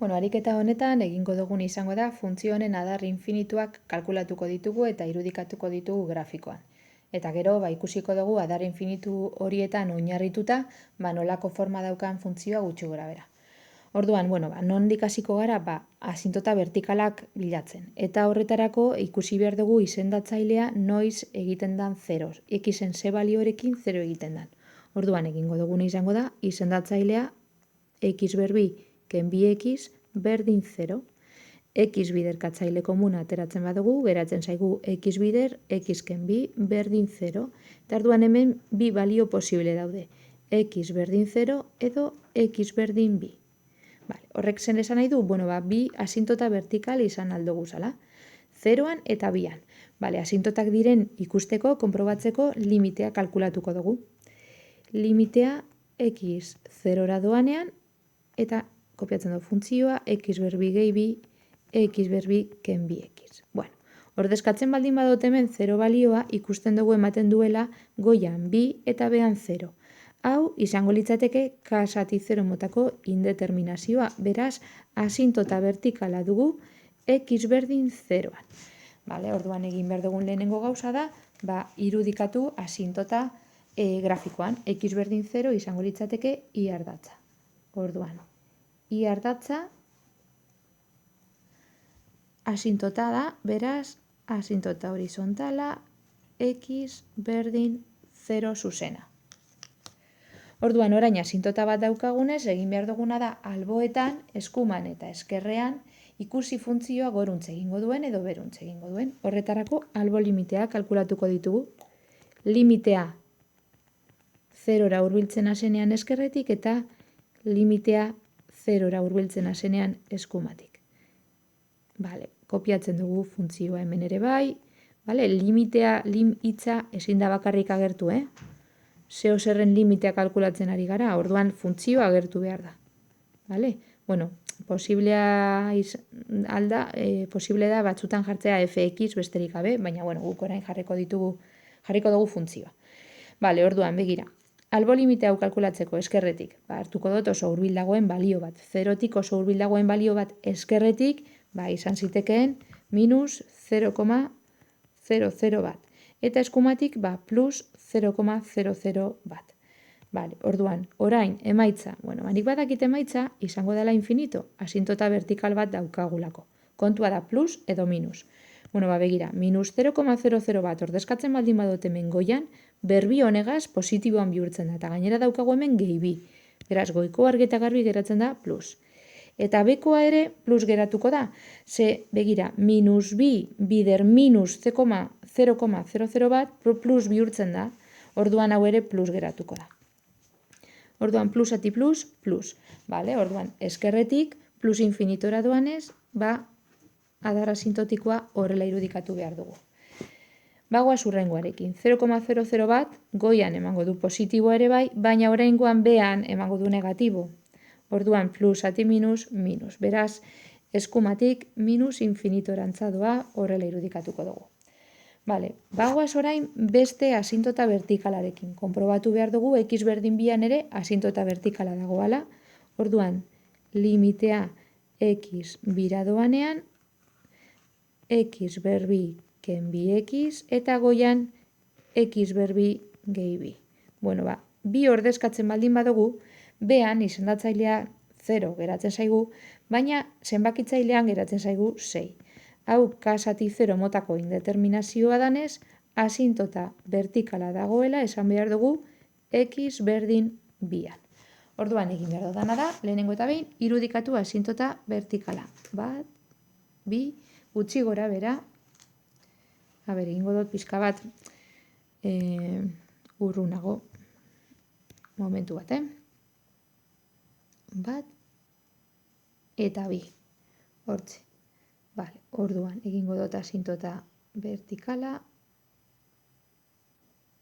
Bueno, ariketa honetan egingo dugun izango da funtzio honen adar infinituak kalkulatuko ditugu eta irudikatuko ditugu grafikoan. Eta gero ikusiko dugu adar infinitu horietan oinarrituta nolako forma daukan funtzioa gutxi gorabehera. Orduan, nondik hasiko gara asintota vertikalak bilatzen. Eta horretarako ikusi behar dugu izendatzailea noiz egiten dan zeroz. Xen ze baliorekin zero egiten dan. Orduan egingo duguna izango da izendatzailea x berbi kenbi x berdin 0. X biderkatzaile komuna ateratzen badugu, geratzen zaigu x bider, x kenbi berdin 0. Eta orduan hemen bi balio posible daude. X berdin 0 edo x berdin bi. Horrek zen esan nahi du, bi asintota vertikal izan aldo guzala. 0an eta 2an. Asintotak diren ikusteko, konprobatzeko, limitea kalkulatuko dugu. Limitea x 0ra doanean eta kopiatzen du funtzioa x berbi gehi bi, x berbi kenbi x. Ordezkatzen baldin badot hemen 0 balioa ikusten dugu ematen duela goian 2 eta behan 0. Hau izango litzateke k zati 0 motako indeterminazioa, beraz asintota vertikala dugu x berdin 0an. Orduan egin behar dugun lehenengo gauza da, irudikatu asintota grafikoan. X berdin 0 izango litzateke y ardatza. Orduan, y ardatza asintota da, beraz asintota horizontala x berdin 0 zuzena. Orduan, orain asintota bat daukagunez, egin behar duguna da alboetan, eskuman eta eskerrean, ikusi funtzioa goruntz egingo duen edo beruntz egingo duen. Horretarako, albo limitea kalkulatuko ditugu. Limitea 0ra hurbiltzen hasenean eskerretik eta limitea 0ra hurbiltzen hasenean eskumatik. Kopiatzen dugu funtzioa hemen ere bai. Limitea, hitza ezin da bakarrik agertu, zeo zerren limitea kalkulatzen ari gara, orduan funtzioa agertu behar da. Posible da batzutan jartzea fx besterik gabe, baina guk orain jarriko dugu funtzioa. Orduan, begira, albo limitea hau kalkulatzeko eskerretik, hartuko dut oso hurbil dagoen balio bat. Zerotik oso hurbil dagoen balio bat eskerretik, izan zitekeen minus 0,00 bat. Eta eskumatik, plus 0,00 bat. Orduan, orain, emaitza. Nik badakit emaitza, izango dela infinito, asintota vertikal bat daukagulako. Kontua da plus edo minus. Begira, minus 0,00 bat ordezkatzen baldin badot hemen goian, berbi honegaz positiboan bihurtzen da, eta gainera daukagu hemen gehi bi. Beraz, goiko argi eta garbi geratzen da plus. Eta bekoa ere plus geratuko da. Ze, begira, minus bi bider minus 0,00 bat plus bihurtzen da. Orduan hau ere plus geratuko da. Orduan plus ati plus, plus. Orduan eskerretik plus infinitora doanez, adar asintotikoa horrela irudikatu behar dugu. Bagoaz hurrengoarekin. 0,00 bat goian emango du positibo ere bai, baina oraingoan behan emango du negatibo. Orduan plus ati minus, minus. Beraz, eskumatik minus infinitorantza doa horrela irudikatuko dugu. Bagoaz orain beste asintota vertikalarekin. Konprobatu behar dugu x berdin bian ere asintota vertikala dagoala. Orduan, limitea x bira doanean, x berbi kenbi x eta goian x berbi gehi bi. Bi ordezkatzen baldin badugu, behan izendatzailea 0 geratzen zaigu, baina zenbakitzailean geratzen zaigu 6. Hau k zati 0 motako indeterminazioa danez, asintota vertikala dagoela esan behar dugu x berdin bian. Orduan egin behar dudana da, lehenengo eta behin, irudikatu asintota vertikala. Bat, bi, gutxi gora bera. Egingo dut pixka bat urrunago. Momentu bat, Bat, eta bi. Hortze. Orduan, egingo dut asintota vertikala.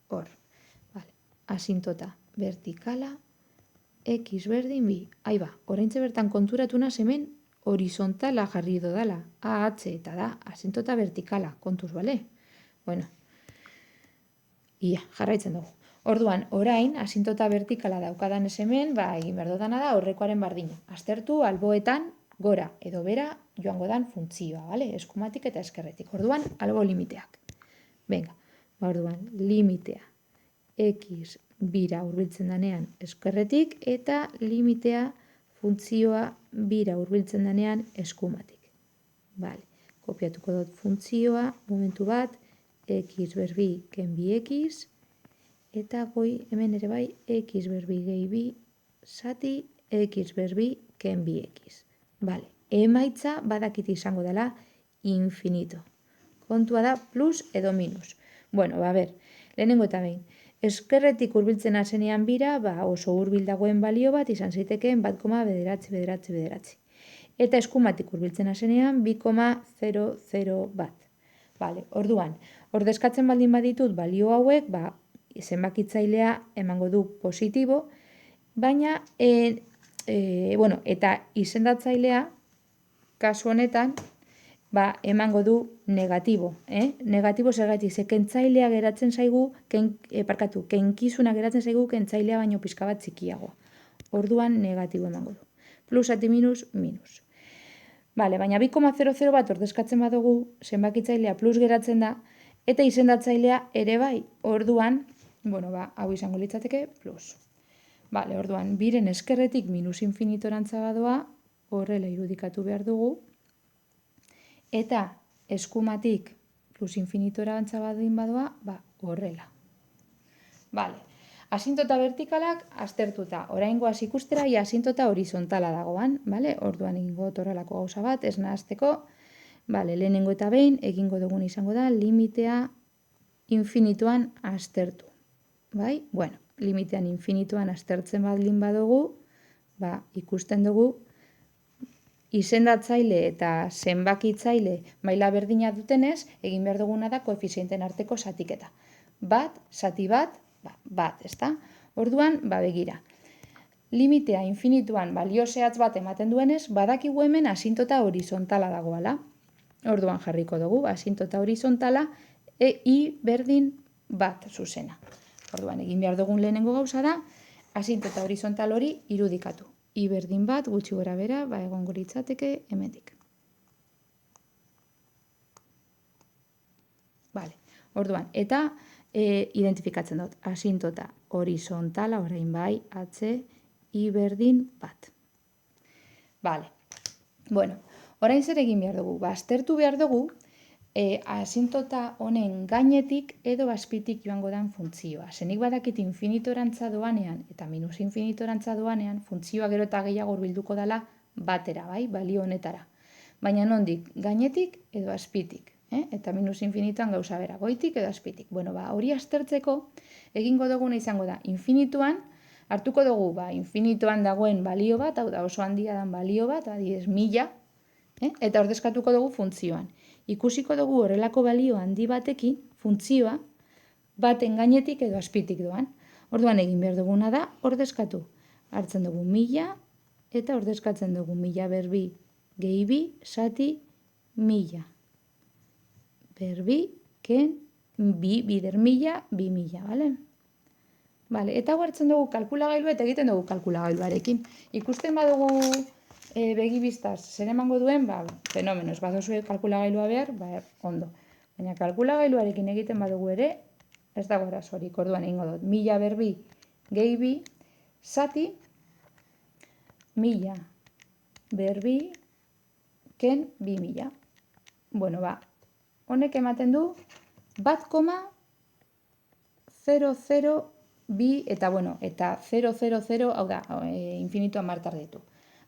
Hor. Asintota vertikala. X berdin bi. Oraintze bertan konturatu naz hemen horizontala jarri dodala. AH eta da asintota vertikala. Kontuz, bale? Jarraitzen dugu. Orduan, orain, asintota vertikala daukadan hemen, egin behar dudana da horrekoaren bardina. Aztertu alboetan gora edo bera joango dan funtzioa, bale? Eskumatik eta eskerretik. Orduan, albo limiteak. Venga, orduan, limitea x bira hurbiltzen danean eskerretik eta limitea funtzioa bira hurbiltzen danean eskumatik. Vale, kopiatuko dut funtzioa, momentu bat, x berbi kenbi x, eta goi hemen ere bai, x berbi gehi bi, zati, x berbi kenbi x. Vale, emaitza badakit izango dela infinito. Kontua da plus edo minus. Bueno, ber, lehenengo eta behin. Eskerretik hurbiltzen azenean bira, oso hurbil dagoen balio bat izan zitekeen 1,999. Eta eskumatik hurbiltzen azenean 2,00 bat. Vale, orduan, ordezkatzen baldin baditut balio hauek, zenbakitzailea emango du positibo, baina, eta izendatzailea, kasu honetan, emango du negatibo. Negatibo zergatik, ze kentzailea geratzen zaigu, kenkizuna geratzen zaigu kentzailea baino pizka bat txikiago. Orduan negatibo emango du. Plus ati minus, minus. Vale, baina 2,00 bat ordezkatzen badugu, zenbakitzailea plus geratzen da, eta izendatzailea ere bai. Orduan, hau izango litzateke plus. Vale, orduan, biren eskerretik minus infinitorantza badoa, horrela irudikatu behar dugu, eta eskumatik plus infinitorantza badin badoa, horrela. Vale, asintota vertikalak aztertuta. Oraingoaz ikustera, asintota horizontala dagoan, vale? Orduan egingo horrelako gauza bat, ez nahazteko. Vale, lehenengo eta behin, egingo dugun izango da, limitea infinituan aztertu. Bai? Bueno, limitean infinituan aztertzen baldin badugu, ikusten dugu, izendatzaile eta zenbakitzaile maila berdina dutenez, egin behar duguna da koefizienten arteko zatiketa. Bat, zati bat, ezta? Orduan, begira. Limitea infinituan balio zehatz bat ematen duenez, badakigu hemen asintota horizontala dagoala. Orduan jarriko dugu, asintota horizontala, i berdin bat zuzena. Orduan, egin behar dugun lehenengo gauza da, asintota horizontal hori irudikatu. I berdin bat, gutxi gora bera, egongo litzateke hemendik. Vale, orduan, eta identifikatzen dut, asintota horizontala, orain bai, atze, i berdin bat. Vale, bueno, orain zer egin behar dugu? Aztertu behar dugu, asintota honen gainetik edo azpitik joango den funtzioa. Zenik badakit infinitorantza doanean eta minus infinitorantza doanean, funtzioa gero eta gehiago hurbilduko dela batera, bai, balio honetara. Baina nondik, gainetik edo azpitik. Eta minus infinituan gauza bera, goitik edo azpitik. Bueno, hori aztertzeko, egingo duguna izango da, infinituan, hartuko dugu, infinituan dagoen balio bat, hau da oso handia dan balio bat, adibidez 1000, eta ordezkatuko dugu funtzioan. Ikusiko dugu horrelako balio handi batekin, funtzioa, baten gainetik edo azpitik doan. Orduan egin behar duguna da, ordezkatu. Hartzen dugu 1000, eta ordezkatzen dugu 1000 berbi gehi bi, zati 1000. Berbi, ken, bider 1000, 2000, bale? Vale, eta hartzen dugu kalkulagailua eta egiten dugu kalkulagailuarekin. Ikusten badugu begibiztaz, zer emango duen, fenomeno, ez badozue kalkulagailua behar, ondo. Baina kalkulagailuarekin egiten badugu ere, ez dago arazorik, orduan egingo dut. 1000 berbi gehi bi, zati, 1000 berbi, ken 2000. Bueno, honek ematen du, 1,002 eta, eta 000, hau da, infinituan martar ditu.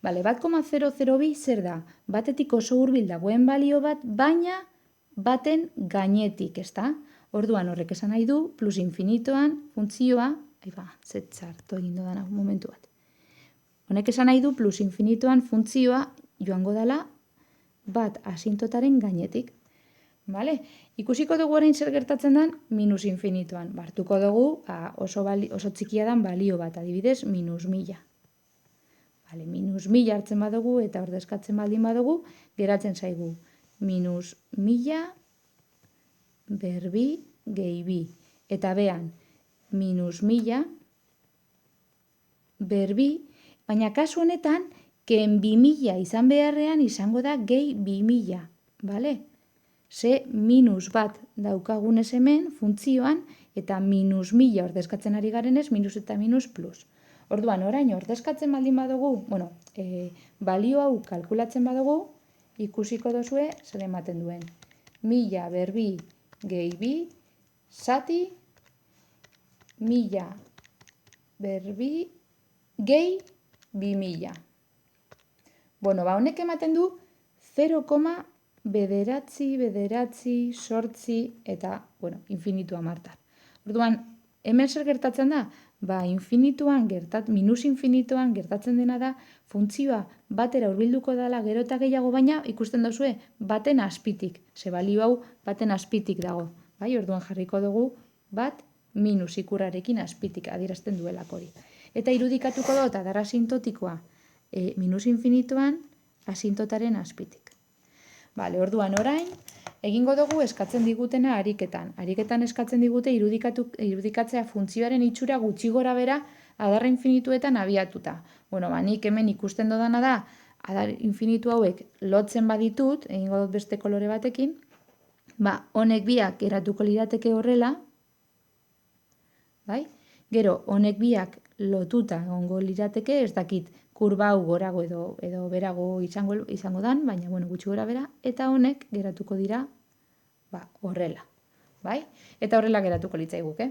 Bale, 1,002 zer da? Batetik oso hurbil dagoen balio bat, baina baten gainetik, ezta? Orduan horrek esan nahi du, plus infinituan funtzioa, zetzarto egin dudana, momentu bat. Honek esan nahi du, plus infinituan funtzioa joango dela bat asintotaren gainetik. Vale? Ikusiko dugu orain zer gertatzen den minus infinituan. Bartuko dugu oso txikia den balio bat, adibidez, minus 1000. Vale, minus 1000 hartzen badugu eta ordezkatzen baldin badugu, geratzen zaigu minus 1000 berbi gehi bi. Eta behan, minus 1000 berbi, baina kasu honetan ken 2000 izan beharrean izango da gehi 2000, bale? Ze minus bat daukagunez hemen funtzioan, eta minus 1000 ordezkatzen ari garenez, minus eta minus plus. Orduan, orain ordezkatzen baldin badugu, balio hau kalkulatzen badugu, ikusiko dozue zer ematen duen. 1000 berbi gehi 2, zati, 1000 berbi gehi 2000. Honek ematen du 0,bederatzi, sortzi eta, infinitua martan. Orduan, hemen zer gertatzen da? Infinituan, minus infinituan gertatzen dena da, funtzioa batera hurbilduko dela gero eta gehiago, baina ikusten duzue baten azpitik. Ze balio hau baten azpitik dago. Orduan jarriko dugu bat minus ikurrarekin azpitik adierazten duelako hori. Eta irudikatuko dut adar asintotikoa minus infinituan asintotaren azpitik. Orduan orain, egingo dugu eskatzen digutena ariketan. Ariketan eskatzen digute irudikatzea funtzioaren itxura gutxi gora bera adar infinituetan abiatuta. Nik hemen ikusten dodana da, adar infinitu hauek lotzen baditut, egingo dut beste kolore batekin, honek biak geratuko lirateke horrela, gero honek biak lotuta egongo lirateke, ez dakit kurba hau gorago edo berago izango dan, baina gutxi gora bera, eta honek geratuko dira horrela. Eta horrela geratuko litzaiguke.